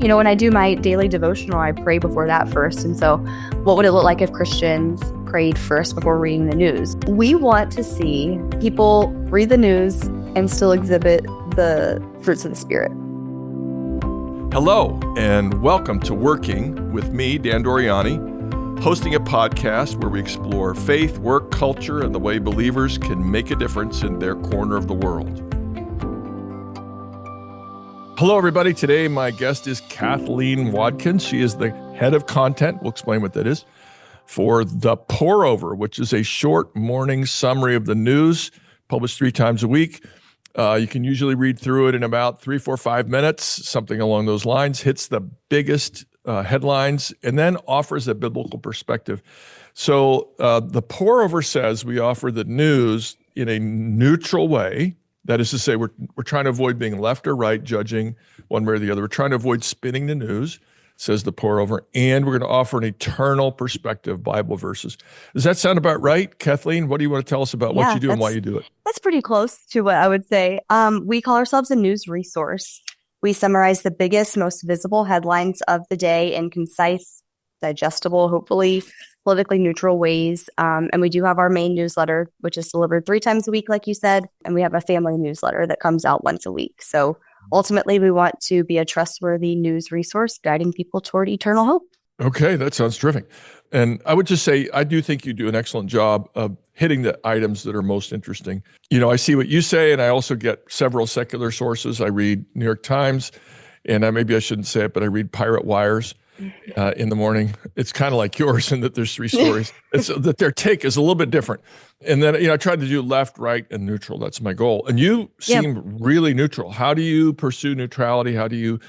When I do my daily devotional, I pray before that first. And so what would it look like if Christians prayed first before reading the news? We want to see people read the news and still exhibit the fruits of the Spirit. Hello, and welcome to Working with me, Dan Doriani, hosting a podcast where we explore faith, work, culture, and the way believers can make a difference in their corner of the world. Hello, everybody. Today, my guest is Kathleen Wadkins. She is the head of content. We'll explain what that is for The Pour Over, which is a short morning summary of the news published 3 times a week. You can usually read through it in about 3, 4, 5 minutes, something along those lines, hits the biggest headlines, and then offers a biblical perspective. So The Pour Over says we offer the news in a neutral way. That is to say, we're trying to avoid being left or right, judging one way or the other. We're trying to avoid spinning the news, says The Pour Over, and we're going to offer an eternal perspective, Bible verses. Does that sound about right, Kathleen? What do you want to tell us about what you do and why you do it? That's pretty close to what I would say. We call ourselves a news resource. We summarize the biggest, most visible headlines of the day in concise, digestible, hopefully politically neutral ways. And we do have our main newsletter, which is delivered 3 times a week, like you said. And we have a family newsletter that comes out once a week. So ultimately, we want to be a trustworthy news resource guiding people toward eternal hope. Okay, that sounds terrific. And I would just say, I do think you do an excellent job of hitting the items that are most interesting. I see what you say, and I also get several secular sources. I read New York Times, and maybe I shouldn't say it, but I read Pirate Wires in the morning. It's kind of like yours in that there's 3 stories. It's that their take is a little bit different. And then, I tried to do left, right, and neutral. That's my goal. And you seem really neutral. How do you pursue neutrality? How do you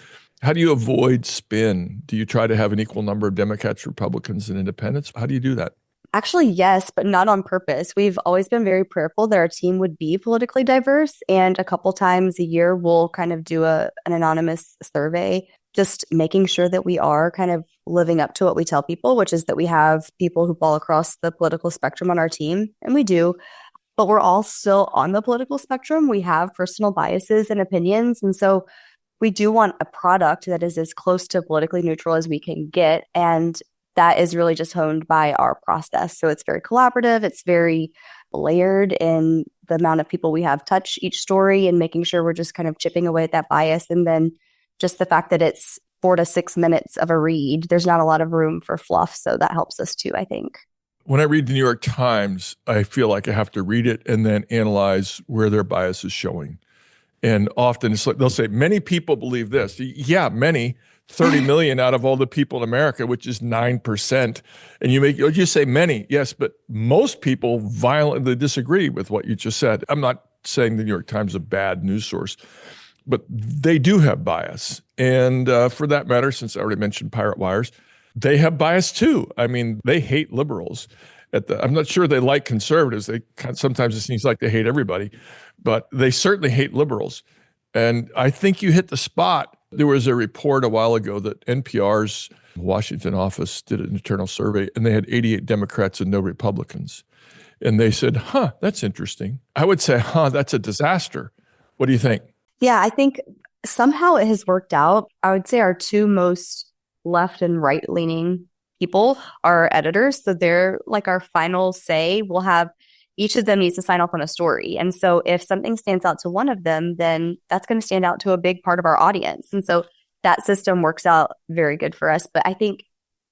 avoid spin? Do you try to have an equal number of Democrats, Republicans, and independents? How do you do that? Actually, yes, but not on purpose. We've always been very prayerful that our team would be politically diverse. And a couple times a year, we'll kind of do an anonymous survey, just making sure that we are kind of living up to what we tell people, which is that we have people who fall across the political spectrum on our team. And we do. But we're all still on the political spectrum. We have personal biases and opinions. And so we do want a product that is as close to politically neutral as we can get. And that is really just honed by our process. So it's very collaborative. It's very layered in the amount of people we have touch each story and making sure we're just kind of chipping away at that bias. And then just the fact that it's 4 to 6 minutes of a read, there's not a lot of room for fluff. So that helps us too, I think. When I read the New York Times, I feel like I have to read it and then analyze where their bias is showing. And often it's like they'll say, many people believe this. Yeah, many, 30 million out of all the people in America, which is 9%. And you say many, yes, but most people violently disagree with what you just said. I'm not saying the New York Times is a bad news source, but they do have bias. And for that matter, since I already mentioned Pirate Wires, they have bias too. I mean, they hate liberals. I'm not sure they like conservatives. Sometimes it seems like they hate everybody, but they certainly hate liberals. And I think you hit the spot. There was a report a while ago that NPR's Washington office did an internal survey, and they had 88 Democrats and no Republicans. And they said, that's interesting. I would say, that's a disaster. What do you think? Yeah, I think somehow it has worked out. I would say our 2 most left and right-leaning people are editors. So they're like our final say. We'll have each of them needs to sign off on a story. And so if something stands out to one of them, then that's going to stand out to a big part of our audience. And so that system works out very good for us. But I think,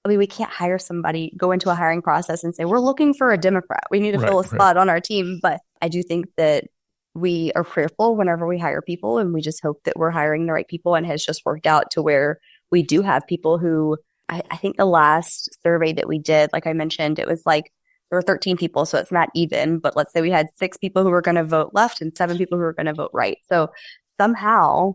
we can't hire somebody, go into a hiring process and say, we're looking for a Democrat. We need to fill a spot on our team. But I do think that we are prayerful whenever we hire people, and we just hope that we're hiring the right people, and has just worked out to where we do have people who, I think the last survey that we did, like I mentioned, it was like there were 13 people, so it's not even, but let's say we had 6 people who were going to vote left and 7 people who were going to vote right. So somehow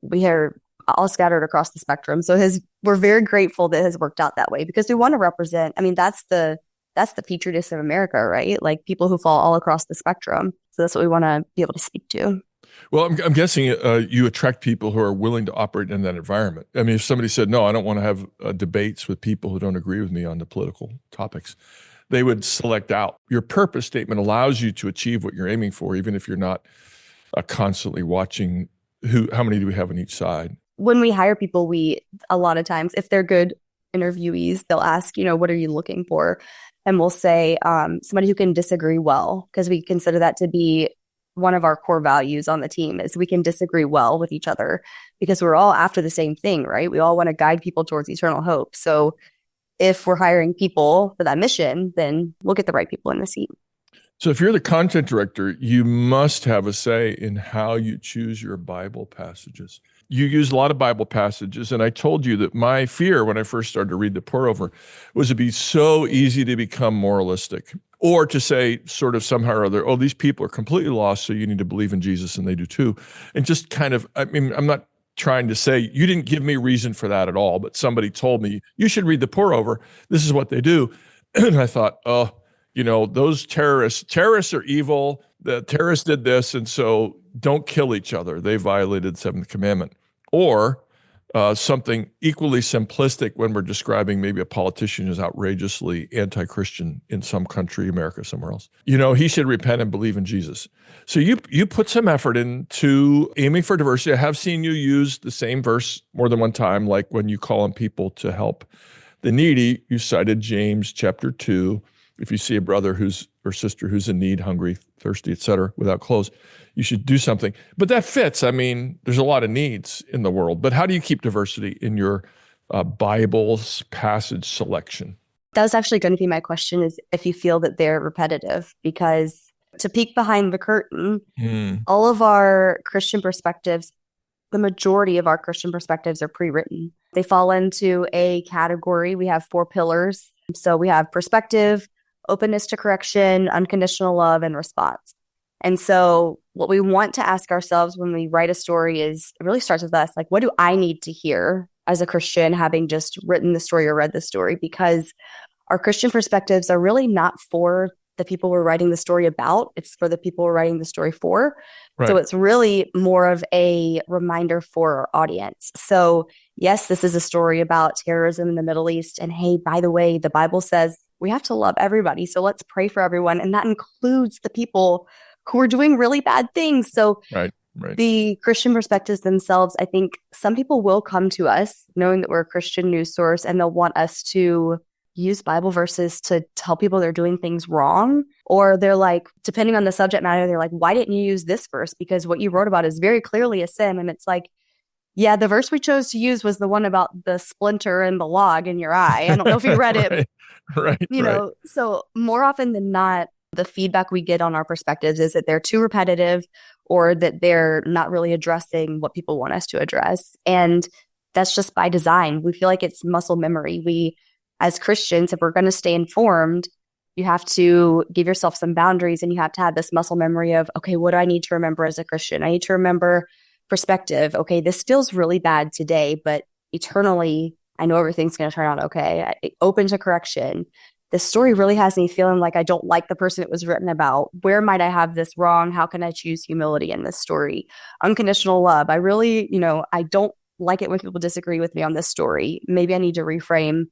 we are all scattered across the spectrum. So we're very grateful that it has worked out that way, because we want to represent, that's the petri dish of America, right? Like people who fall all across the spectrum. So that's what we want to be able to speak to. Well, I'm guessing you attract people who are willing to operate in that environment. I mean, if somebody said, no, I don't want to have debates with people who don't agree with me on the political topics, they would select out. Your purpose statement allows you to achieve what you're aiming for, even if you're not constantly watching how many do we have on each side. when we hire people, we a lot of times, if they're good interviewees, they'll ask, what are you looking for? And we'll say somebody who can disagree well, because we consider that to be one of our core values on the team is we can disagree well with each other because we're all after the same thing, right? We all want to guide people towards eternal hope. So if we're hiring people for that mission, then we'll get the right people in the seat. So if you're the content director, you must have a say in how you choose your Bible passages. You use a lot of Bible passages, and I told you that my fear when I first started to read the pour over was it'd be so easy to become moralistic or to say sort of somehow or other, oh, these people are completely lost, so you need to believe in Jesus, and they do too. And just kind of, I mean, I'm not trying to say you didn't give me reason for that at all, but somebody told me you should read the pour over. This is what they do. And I thought, oh, those terrorists are evil. The terrorists did this, and so don't kill each other. They violated the seventh commandment. Or something equally simplistic when we're describing maybe a politician who's outrageously anti-Christian in some country, America, somewhere else. He should repent and believe in Jesus. So you put some effort into aiming for diversity. I have seen you use the same verse more than one time, like when you call on people to help the needy, you cited James chapter 2. If you see a brother or sister who's in need, hungry, thirsty, et cetera, without clothes, you should do something. But that fits. I mean, there's a lot of needs in the world. But how do you keep diversity in your Bible's passage selection? That was actually going to be my question, is if you feel that they're repetitive, because to peek behind the curtain, all of our Christian perspectives, the majority of our Christian perspectives are pre-written. They fall into a category. We have 4 pillars. So we have perspective, openness to correction, unconditional love, and response. And so what we want to ask ourselves when we write a story is, it really starts with us. Like, what do I need to hear as a Christian, having just written the story or read the story? Because our Christian perspectives are really not for the people we're writing the story about. It's for the people we're writing the story for. Right. So it's really more of a reminder for our audience. So yes, this is a story about terrorism in the Middle East. And hey, by the way, the Bible says we have to love everybody. So let's pray for everyone. And that includes the people who are doing really bad things. So right. The Christian perspectives themselves, I think some people will come to us knowing that we're a Christian news source, and they'll want us to use Bible verses to tell people they're doing things wrong. Or they're like, depending on the subject matter, they're like, why didn't you use this verse? Because what you wrote about is very clearly a sin. And it's like, yeah, the verse we chose to use was the one about the splinter and the log in your eye. I don't know if you read it. Right. So more often than not, the feedback we get on our perspectives is that they're too repetitive or that they're not really addressing what people want us to address. And that's just by design. We feel like it's muscle memory. We, as Christians, if we're going to stay informed, you have to give yourself some boundaries, and you have to have this muscle memory of, okay, what do I need to remember as a Christian? I need to remember perspective. Okay, this feels really bad today, but eternally, I know everything's going to turn out okay. Open to correction. This story really has me feeling like I don't like the person it was written about. Where might I have this wrong? How can I choose humility in this story? Unconditional love. I really, I don't like it when people disagree with me on this story. Maybe I need to reframe,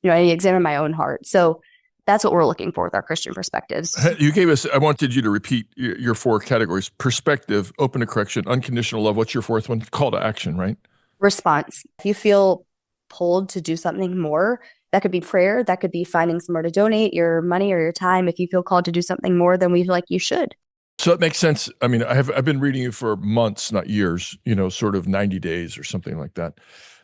I need to examine my own heart. So that's what we're looking for with our Christian perspectives. I wanted you to repeat your 4 categories: perspective, open to correction, unconditional love. What's your 4th one? Call to action, right? Response. If you feel pulled to do something more, that could be prayer. That could be finding somewhere to donate your money or your time. If you feel called to do something more, then we feel like you should. So it makes sense. I mean, I've been reading you for months, not years, sort of 90 days or something like that.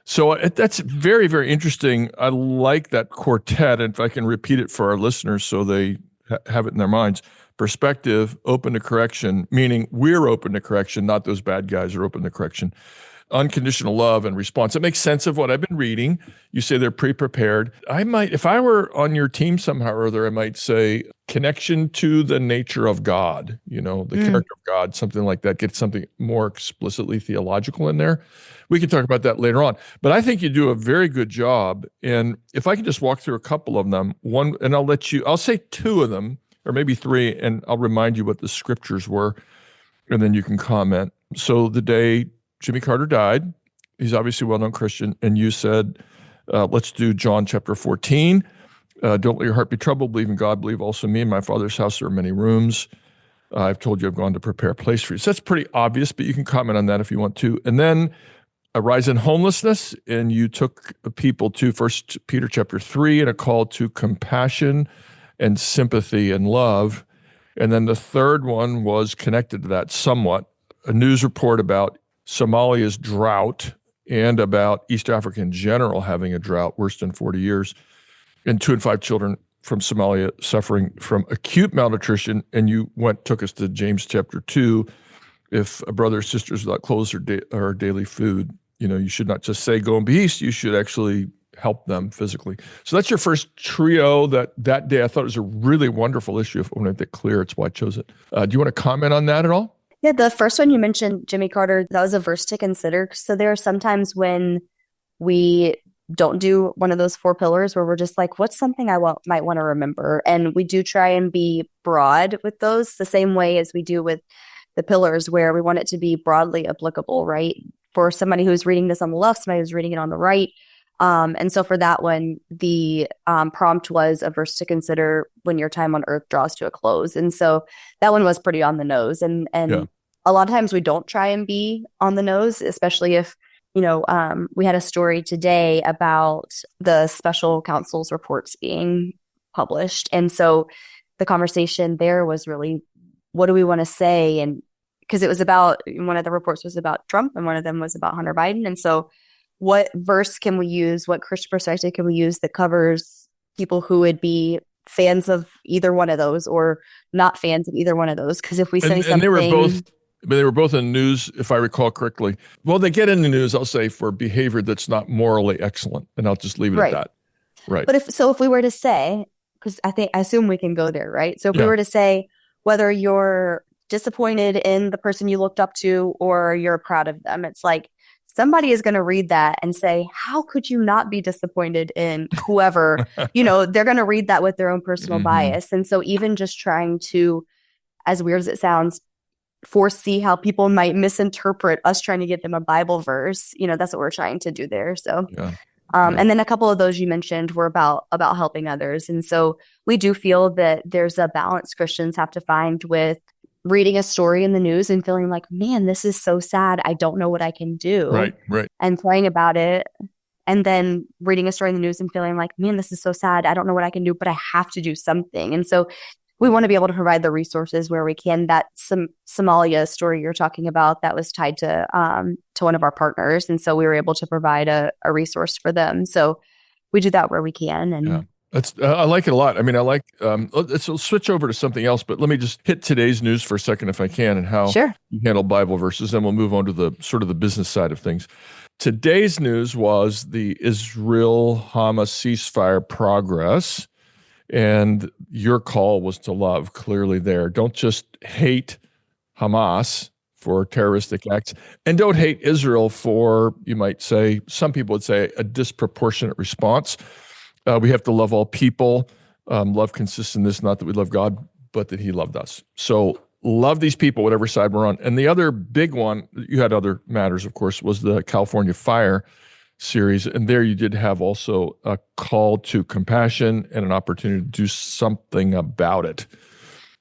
So that's very, very interesting. I like that quartet. And if I can repeat it for our listeners so they have it in their minds: perspective, open to correction, meaning we're open to correction, not those bad guys are open to correction. Unconditional love and response. It makes sense of what I've been reading. You say they're pre-prepared. I might, if I were on your team somehow or other, I might say connection to the nature of God, the character of God, something like that. Get something more explicitly theological in there. We can talk about that later on. But I think you do a very good job. And if I can just walk through a couple of them, and I'll say 2 of them, or maybe 3, and I'll remind you what the scriptures were, and then you can comment. So the day Jimmy Carter died, he's obviously a well-known Christian, and you said, let's do John chapter 14. Don't let your heart be troubled. Believe in God. Believe also in me. In my Father's house there are many rooms. I've told you I've gone to prepare a place for you. So that's pretty obvious, but you can comment on that if you want to. And then a rise in homelessness, and you took people to First Peter chapter 3 and a call to compassion and sympathy and love. And then the third one was connected to that somewhat, a news report about Somalia's drought and about East Africa in general having a drought worse than 40 years, and 2 in 5 children from Somalia suffering from acute malnutrition. And you took us to James chapter 2. If a brother or sister is without clothes or daily food, you should not just say, go in peace. You should actually help them physically. So that's your first trio that day. I thought it was a really wonderful issue. If I want to make that clear, it's why I chose it. Do you want to comment on that at all? Yeah, the first one you mentioned, Jimmy Carter, that was a verse to consider. So there are sometimes when we don't do one of those 4 pillars where we're just like, what's something I might want to remember? And we do try and be broad with those, the same way as we do with the pillars, where we want it to be broadly applicable, right? For somebody who's reading this on the left, somebody who's reading it on the right. And so for that one, the prompt was a verse to consider when your time on earth draws to a close. And so that one was pretty on the nose. And Yeah. a lot of times we don't try and be on the nose, especially if, we had a story today about the special counsel's reports being published. And so the conversation there was really, what do we want to say? And because it was about, one of the reports was about Trump and one of them was about Hunter Biden. And so what verse can we use? What Christian perspective can we use that covers people who would be fans of either one of those or not fans of either one of those? Because if we say something, and they were both in news, if I recall correctly. Well, they get in the news, I'll say, for behavior that's not morally excellent, and I'll just leave it at that. Right. But if we were to say, because I assume we can go there, right? So if we were to say whether you're disappointed in the person you looked up to or you're proud of them, it's like somebody is going to read that and say, how could you not be disappointed in whoever? They're going to read that with their own personal bias. And so even just trying to, as weird as it sounds, foresee how people might misinterpret us trying to get them a Bible verse, that's what we're trying to do there. So and then a couple of those you mentioned were about helping others. And so we do feel that there's a balance Christians have to find with reading a story in the news and feeling like, man, this is so sad. I don't know what I can do. Right. And praying about it. And then reading a story in the news and feeling like, man, this is so sad. I don't know what I can do, but I have to do something. And so we want to be able to provide the resources where we can. That Somalia story you're talking about, that was tied to one of our partners. And so we were able to provide a resource for them. So we do that where we can. And I like it a lot. I mean, let's switch over to something else, but let me just hit today's news for a second, if I can, and how you handle Bible verses. Then we'll move on to the sort of the business side of things. Today's news was the Israel-Hamas ceasefire progress. And your call was to love, clearly there. Don't just hate Hamas for terroristic acts, and don't hate Israel for, you might say, some people would say, a disproportionate response. We have to love all people. Love consists in this, not that we love God, but that he loved us. So love these people, whatever side we're on. And the other big one, you had other matters, of course, was the California fire series. And there you did have also a call to compassion and an opportunity to do something about it.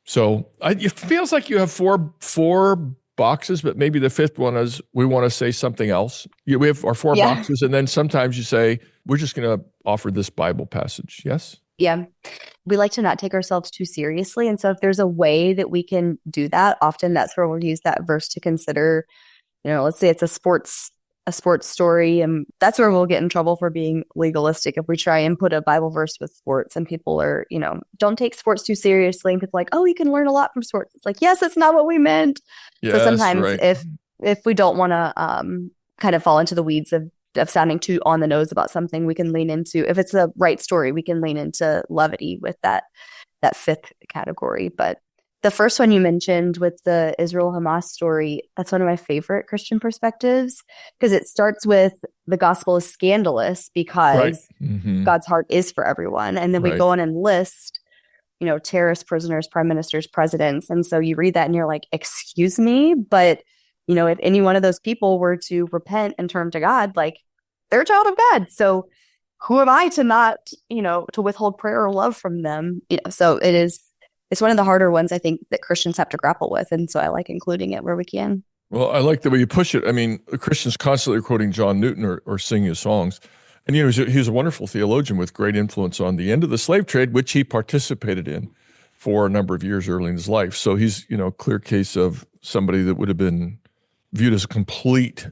So it feels like you have four boxes, but maybe the fifth one is we want to say something else. We have our four boxes, and then sometimes you say, we're just going to offer this Bible passage. Yes? Yeah. We like to not take ourselves too seriously. And so if there's a way that we can do that, often that's where we'll use that verse to consider, let's say it's a sports story, and that's where we'll get in trouble for being legalistic if we try and put a Bible verse with sports, and people are, don't take sports too seriously, and people are like, oh, you can learn a lot from sports. It's like, yes, that's not what we meant. Yes, so sometimes if we don't want to kind of fall into the weeds of sounding too on the nose about something, we can lean into, if it's the right story, we can lean into levity with that fifth category. But the first one you mentioned with the Israel-Hamas story, that's one of my favorite Christian perspectives, because it starts with the gospel is scandalous because God's heart is for everyone. And then we go on and list, terrorists, prisoners, prime ministers, presidents. And so you read that and you're like, excuse me, but, if any one of those people were to repent and turn to God, like, they're a child of God. So who am I to not, to withhold prayer or love from them? So it's one of the harder ones, I think, that Christians have to grapple with. And so I like including it where we can. Well, I like the way you push it. I mean, Christians constantly are quoting John Newton or singing his songs. And, he was a wonderful theologian with great influence on the end of the slave trade, which he participated in for a number of years early in his life. So he's, a clear case of somebody that would have been viewed as a complete,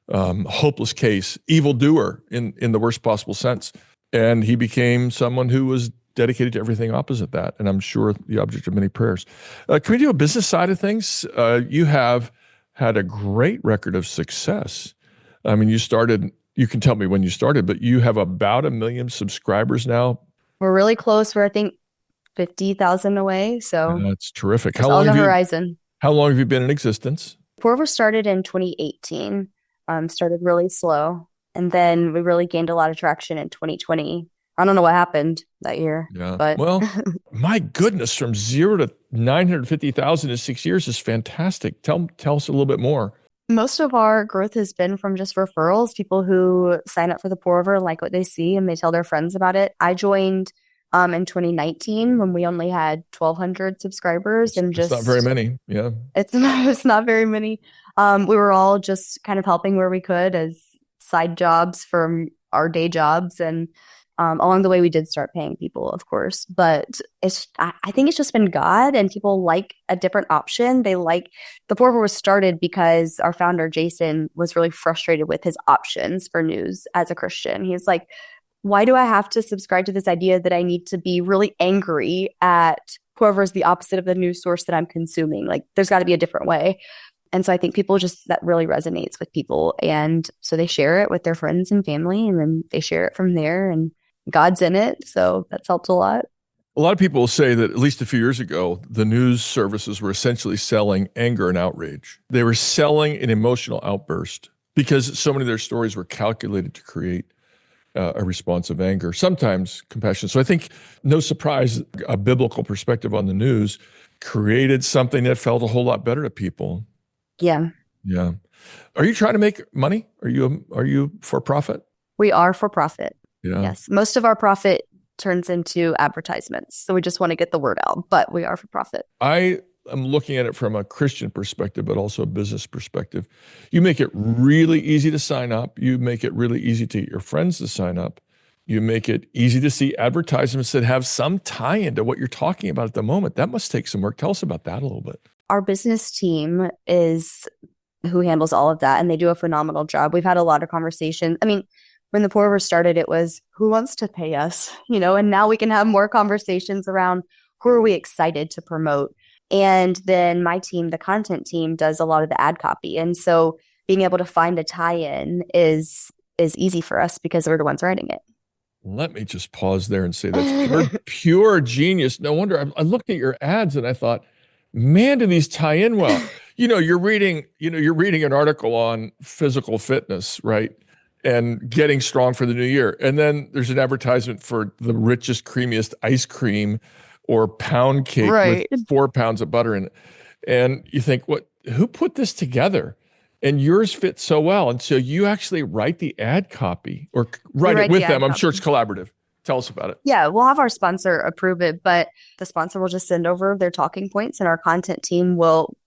hopeless case, evildoer in the worst possible sense. And he became someone who was dedicated to everything opposite that. And I'm sure the object of many prayers. Can we do a business side of things? You have had a great record of success. I mean, you can tell me when you started, but you have about 1 million subscribers now. We're really close. We're, I think, 50,000 away. So that's terrific. it's on the horizon. How long have you been in existence? Pour started in 2018, started really slow. And then we really gained a lot of traction in 2020. I don't know what happened that year. Yeah. But well, my goodness, from 0 to 950,000 in 6 years is fantastic. Tell us a little bit more. Most of our growth has been from just referrals, people who sign up for the pour over and like what they see and they tell their friends about it. I joined in 2019 when we only had 1,200 subscribers, and it's not very many. Yeah. It's not very many. We were all just kind of helping where we could as side jobs from our day jobs, and along the way, we did start paying people, of course, but I think it's just been God, and people like a different option. The pour over was started because our founder, Jason, was really frustrated with his options for news as a Christian. He's like, why do I have to subscribe to this idea that I need to be really angry at whoever is the opposite of the news source that I'm consuming? Like, there's got to be a different way. And so I think that really resonates with people. And so they share it with their friends and family, and then they share it from there, and God's in it. So that's helped a lot. A lot of people will say that at least a few years ago, the news services were essentially selling anger and outrage. They were selling an emotional outburst because so many of their stories were calculated to create a response of anger, sometimes compassion. So I think, no surprise, a biblical perspective on the news created something that felt a whole lot better to people. Yeah. Yeah. Are you trying to make money? Are you for profit? We are for profit. Yeah. Yes. Most of our profit turns into advertisements. So we just want to get the word out, but we are for profit. I am looking at it from a Christian perspective, but also a business perspective. You make it really easy to sign up. You make it really easy to get your friends to sign up. You make it easy to see advertisements that have some tie into what you're talking about at the moment. That must take some work. Tell us about that a little bit. Our business team is who handles all of that, and they do a phenomenal job. We've had a lot of conversations. I mean, when the pour over started, it was who wants to pay us, and now we can have more conversations around who are we excited to promote. And then my team, the content team, does a lot of the ad copy. And so being able to find a tie-in is easy for us because we're the ones writing it. Let me just pause there and say that's pure genius. No wonder I looked at your ads and I thought, man, do these tie in well? You're reading an article on physical fitness, right? And getting strong for the new year. And then there's an advertisement for the richest, creamiest ice cream or pound cake with 4 pounds of butter in it. And you think, who put this together? And yours fits so well. And so you actually write the ad copy or write it with them. I'm sure it's collaborative. Tell us about it. Yeah, we'll have our sponsor approve it, but the sponsor will just send over their talking points, and our content team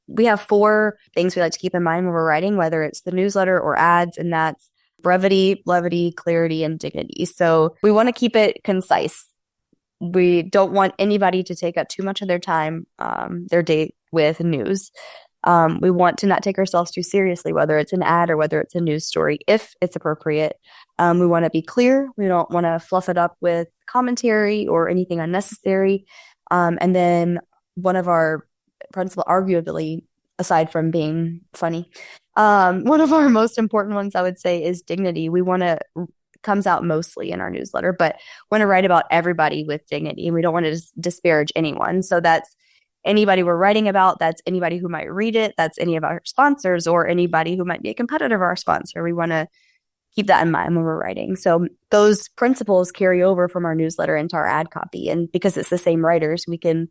we have 4 things we like to keep in mind when we're writing, whether it's the newsletter or ads, and that's brevity, levity, clarity, and dignity. So we want to keep it concise. We don't want anybody to take up too much of their time, their day with news. We want to not take ourselves too seriously, whether it's an ad or whether it's a news story, if it's appropriate. We want to be clear. We don't want to fluff it up with commentary or anything unnecessary. And then one of our principal, arguably, aside from being funny, one of our most important ones, I would say, is dignity. We want to comes out mostly in our newsletter, but want to write about everybody with dignity, and we don't want to disparage anyone. So that's anybody we're writing about, that's anybody who might read it, that's any of our sponsors or anybody who might be a competitor of our sponsor. We want to keep that in mind when we're writing. So those principles carry over from our newsletter into our ad copy. And because it's the same writers, we can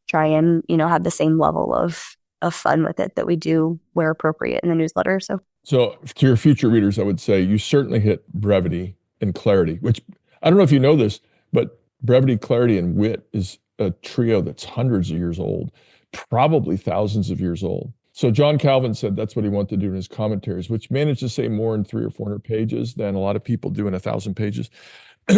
try and, have the same level of fun with it that we do where appropriate in the newsletter. So to your future readers, I would say you certainly hit brevity and clarity, which I don't know if you know this, but brevity, clarity, and wit is a trio that's hundreds of years old, probably thousands of years old. So John Calvin said that's what he wanted to do in his commentaries, which managed to say more in 300 or 400 pages than a lot of people do in 1,000 pages.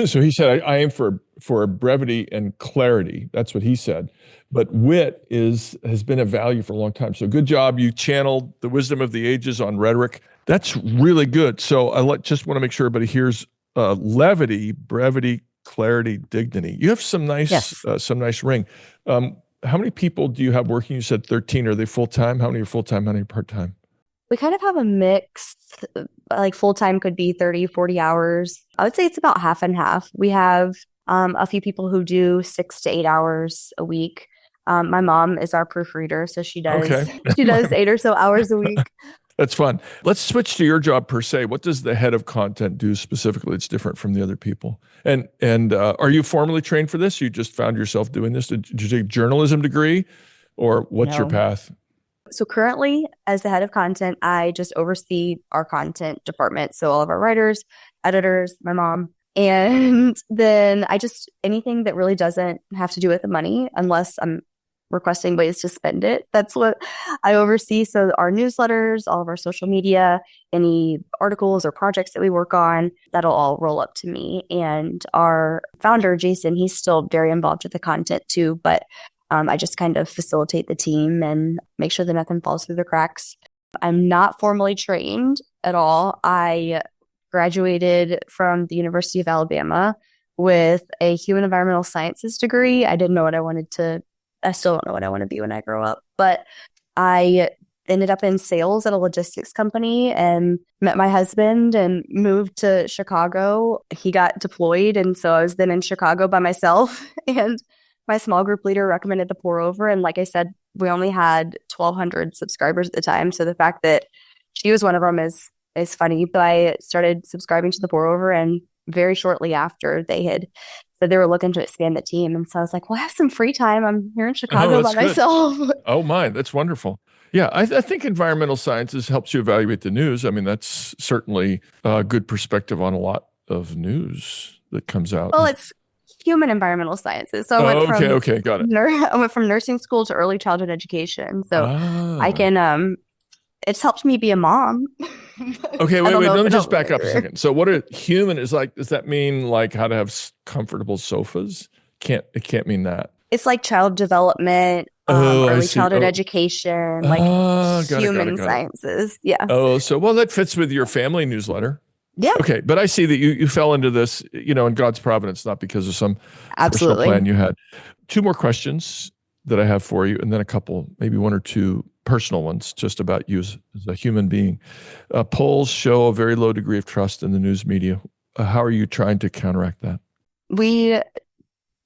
So he said, I aim for brevity and clarity. That's what he said. But wit has been a value for a long time. So good job. You channeled the wisdom of the ages on rhetoric. That's really good. So just want to make sure everybody hears levity, brevity, clarity, dignity. You have some nice, Yes. some nice ring. How many people do you have working? You said 13. Are they full-time? How many are full-time? How many part-time? We kind of have a mix, like full time could be 30, 40 hours. I would say it's about half and half. We have a few people who do 6 to 8 hours a week. My mom is our proofreader, so she does Okay. she does 8 or so hours a week. That's fun. Let's switch to your job per se. What does the head of content do specifically? It's different from the other people. And are you formally trained for this? You just found yourself doing this? Did you take a journalism degree, or what's your No. path? So currently, as the head of content, I just oversee our content department. So all of our writers, editors, my mom. And then anything that really doesn't have to do with the money, unless I'm requesting ways to spend it, that's what I oversee. So our newsletters, all of our social media, any articles or projects that we work on, that'll all roll up to me. And our founder, Jason, he's still very involved with the content too, but I just kind of facilitate the team and make sure that nothing falls through the cracks. I'm not formally trained at all. I graduated from the University of Alabama with a human environmental sciences degree. I still don't know what I want to be when I grow up, but I ended up in sales at a logistics company and met my husband and moved to Chicago. He got deployed, and so I was then in Chicago by myself, and my small group leader recommended the pour over. And like I said, we only had 1,200 subscribers at the time. So the fact that she was one of them is funny. But I started subscribing to the pour over, and very shortly after they had said they were looking to expand the team. And so I was like, well, I have some free time. I'm here in Chicago by myself. Oh, my, that's wonderful. Yeah, I think environmental sciences helps you evaluate the news. I mean, that's certainly a good perspective on a lot of news that comes out. Well, it's human environmental sciences. So I went got it. I went from nursing school to early childhood education. So I can it's helped me be a mom. Okay, wait, let me just back up a second. So what a human is like, does that mean like how to have comfortable sofas? It can't mean that. It's like child development, early childhood education, like human sciences. Yeah. Oh, that fits with your family newsletter. Yeah. Okay, but I see that you fell into this, in God's providence, not because of some personal plan you had. Two more questions that I have for you, and then a couple, maybe one or two personal ones, just about you as a human being. Polls show a very low degree of trust in the news media. How are you trying to counteract that? We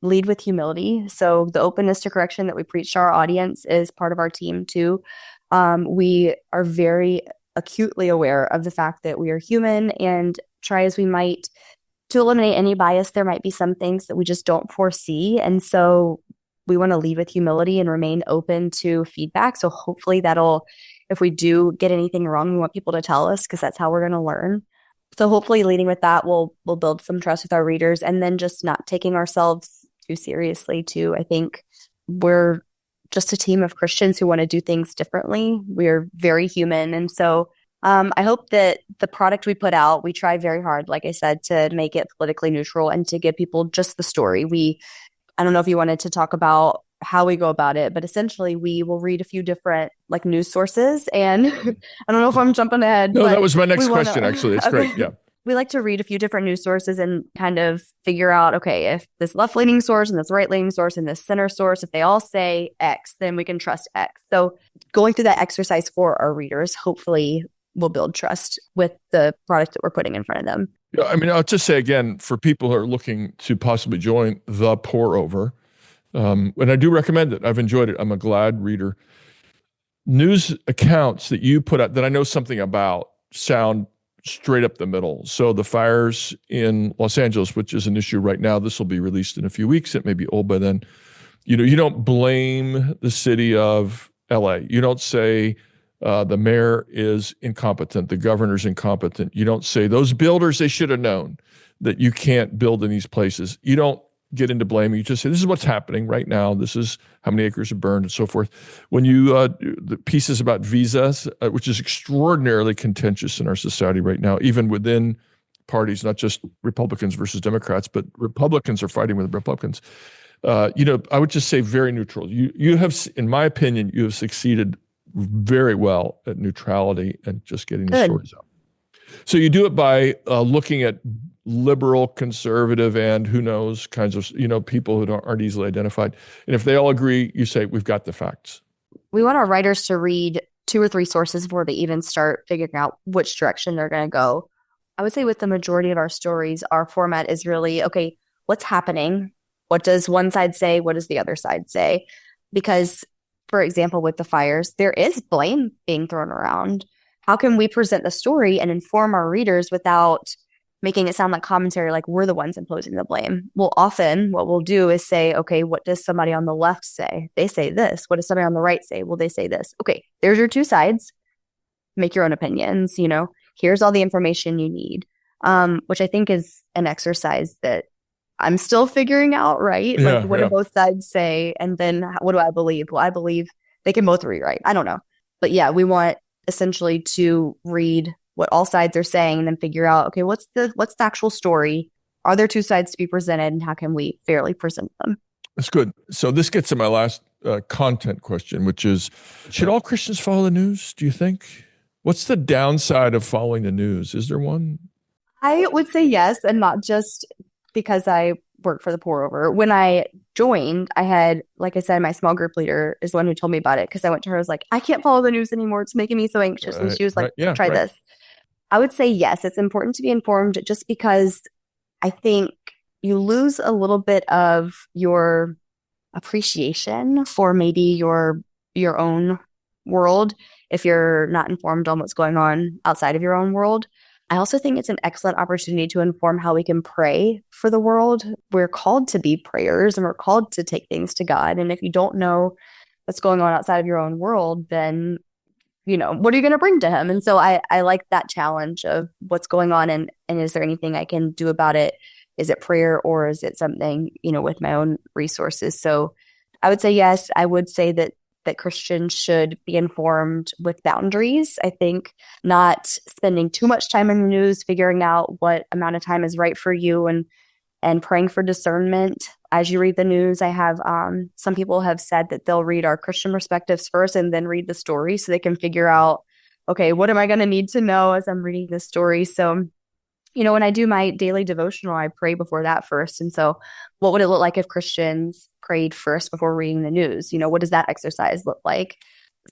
lead with humility. So the openness to correction that we preach to our audience is part of our team too. We are very acutely aware of the fact that we are human, and try as we might to eliminate any bias, there might be some things that we just don't foresee. And so we want to lead with humility and remain open to feedback. So hopefully if we do get anything wrong, we want people to tell us, because that's how we're going to learn. So hopefully leading with that will build some trust with our readers, and then just not taking ourselves too seriously too. I think we're just a team of Christians who want to do things differently. We're very human. And so I hope that the product we put out, we try very hard, like I said, to make it politically neutral and to give people just the story. I don't know if you wanted to talk about how we go about it, but essentially we will read a few different news sources. And I don't know if I'm jumping ahead. No, that was my next question, actually. It's great. Yeah. We like to read a few different news sources and kind of figure out, okay, if this left-leaning source and this right-leaning source and this center source, if they all say X, then we can trust X. So going through that exercise for our readers, hopefully will build trust with the product that we're putting in front of them. Yeah, I mean, I'll just say again, for people who are looking to possibly join the pour over, and I do recommend it. I've enjoyed it. I'm a glad reader. News accounts that you put out that I know something about sound straight up the middle. So the fires in Los Angeles, which is an issue right now, this will be released in a few weeks. It may be old by then. You don't blame the city of LA. You don't say the mayor is incompetent, the governor's incompetent. You don't say those builders, they should have known that you can't build in these places. You don't get into blame. You just say, this is what's happening right now. This is how many acres are burned and so forth. When you, the pieces about visas, which is extraordinarily contentious in our society right now, even within parties, not just Republicans versus Democrats, but Republicans are fighting with Republicans. I would just say very neutral. You have, in my opinion, you have succeeded very well at neutrality and just getting the stories out. So you do it by looking at liberal, conservative, and who knows kinds of, people who aren't easily identified. And if they all agree, you say, we've got the facts. We want our writers to read 2 or 3 sources before they even start figuring out which direction they're going to go. I would say with the majority of our stories, our format is really, okay, what's happening? What does one side say? What does the other side say? Because, for example, with the fires, there is blame being thrown around. How can we present the story and inform our readers without making it sound like commentary, like we're the ones imposing the blame? Well, often what we'll do is say, okay, what does somebody on the left say? They say this. What does somebody on the right say? Well, they say this. Okay, there's your 2 sides. Make your own opinions, Here's all the information you need, which I think is an exercise that I'm still figuring out, right? Yeah, like, what do both sides say? And then what do I believe? Well, I believe they can both read right. I don't know. But yeah, we want essentially to read what all sides are saying and then figure out, okay, what's the actual story? Are there 2 sides to be presented, and how can we fairly present them? That's good. So this gets to my last content question, which is, should all Christians follow the news, do you think? What's the downside of following the news? Is there one? I would say yes, and not just because I work for the pour over. When I joined, I had, like I said, my small group leader is the one who told me about it, because I went to her, I was like, I can't follow the news anymore. It's making me so anxious. And she was like, try this. I would say yes, it's important to be informed, just because I think you lose a little bit of your appreciation for maybe your own world if you're not informed on what's going on outside of your own world. I also think it's an excellent opportunity to inform how we can pray for the world. We're called to be prayers, and we're called to take things to God. And if you don't know what's going on outside of your own world, then, what are you going to bring to him? And so I like that challenge of what's going on, and is there anything I can do about it? Is it prayer, or is it something, with my own resources? So I would say yes. I would say that Christians should be informed with boundaries. I think not spending too much time in the news, figuring out what amount of time is right for you, and praying for discernment as you read the news. I have some people have said that they'll read our Christian perspectives first and then read the story, so they can figure out, okay, what am I going to need to know as I'm reading this story? So, when I do my daily devotional, I pray before that first. And so what would it look like if Christians prayed first before reading the news? What does that exercise look like?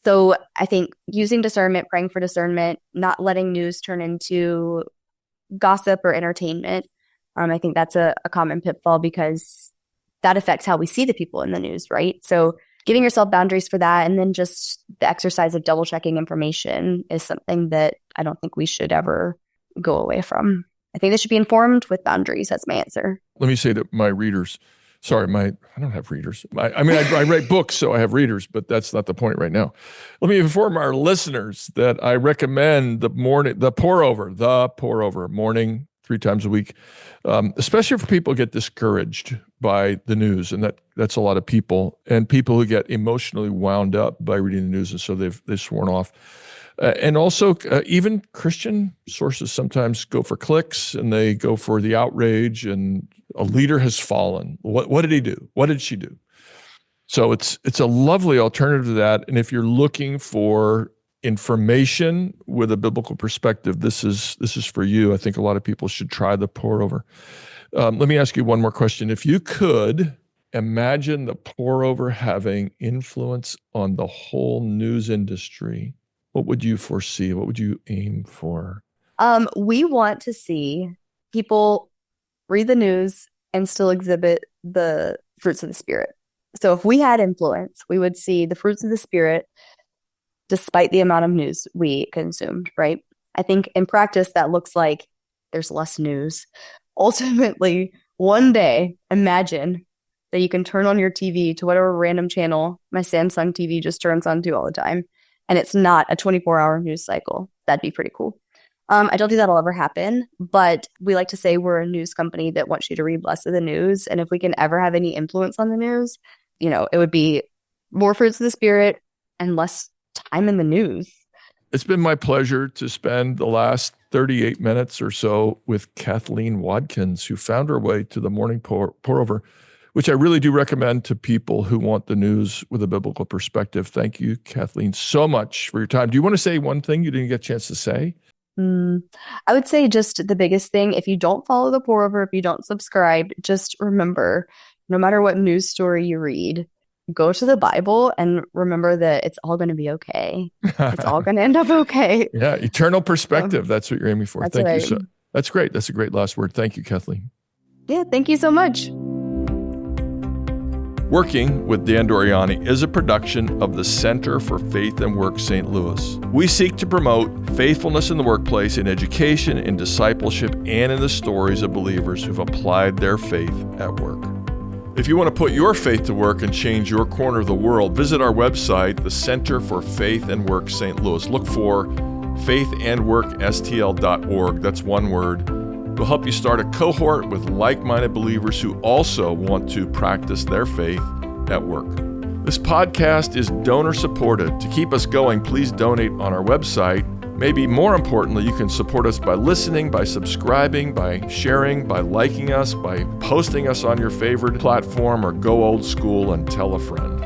So I think using discernment, praying for discernment, not letting news turn into gossip or entertainment. I think that's a common pitfall, because that affects how we see the people in the news, right? So giving yourself boundaries for that, and then just the exercise of double checking information, is something that I don't think we should ever go away from. I think they should be informed with boundaries. That's my answer. Let me say that my readers, I don't have readers. I write books, so I have readers, but that's not the point right now. Let me inform our listeners that I recommend the pour over morning 3 times a week, especially if people get discouraged by the news. And that's a lot of people, and people who get emotionally wound up by reading the news. And so they've sworn off. And also, even Christian sources sometimes go for clicks, and they go for the outrage, and a leader has fallen. What did he do? What did she do? So it's a lovely alternative to that. And if you're looking for information with a biblical perspective, this is for you. I think a lot of people should try the pour over. Let me ask you one more question. If you could imagine the pour over having influence on the whole news industry, what would you foresee? What would you aim for? We want to see people read the news and still exhibit the fruits of the Spirit. So if we had influence, we would see the fruits of the Spirit despite the amount of news we consumed, right? I think in practice, that looks like there's less news. Ultimately, one day, imagine that you can turn on your TV to whatever random channel my Samsung TV just turns on to all the time, and it's not a 24-hour news cycle. That'd be pretty cool. I don't think that'll ever happen, but we like to say we're a news company that wants you to read less of the news. And if we can ever have any influence on the news, it would be more fruits of the spirit and less time in the news. It's been my pleasure to spend the last 38 minutes or so with Kathleen Wadkins, who found her way to the Morning Pour Over, which I really do recommend to people who want the news with a biblical perspective. Thank you, Kathleen, so much for your time. Do you want to say one thing you didn't get a chance to say? I would say just the biggest thing, if you don't follow the pour over, if you don't subscribe, just remember, no matter what news story you read, go to the Bible and remember that it's all going to be okay. It's all going to end up okay. Yeah, eternal perspective. That's what you're aiming for. That's Thank right. you. So that's great. That's a great last word. Thank you, Kathleen. Yeah, thank you so much. Working with Dan Doriani is a production of the Center for Faith and Work St. Louis. We seek to promote faithfulness in the workplace, in education, in discipleship, and in the stories of believers who've applied their faith at work. If you want to put your faith to work and change your corner of the world, visit our website, the Center for Faith and Work St. Louis. Look for faithandworkstl.org. That's one word. We'll help you start a cohort with like-minded believers who also want to practice their faith at work. This podcast is donor-supported. To keep us going, please donate on our website. Maybe more importantly, you can support us by listening, by subscribing, by sharing, by liking us, by posting us on your favorite platform, or go old school and tell a friend.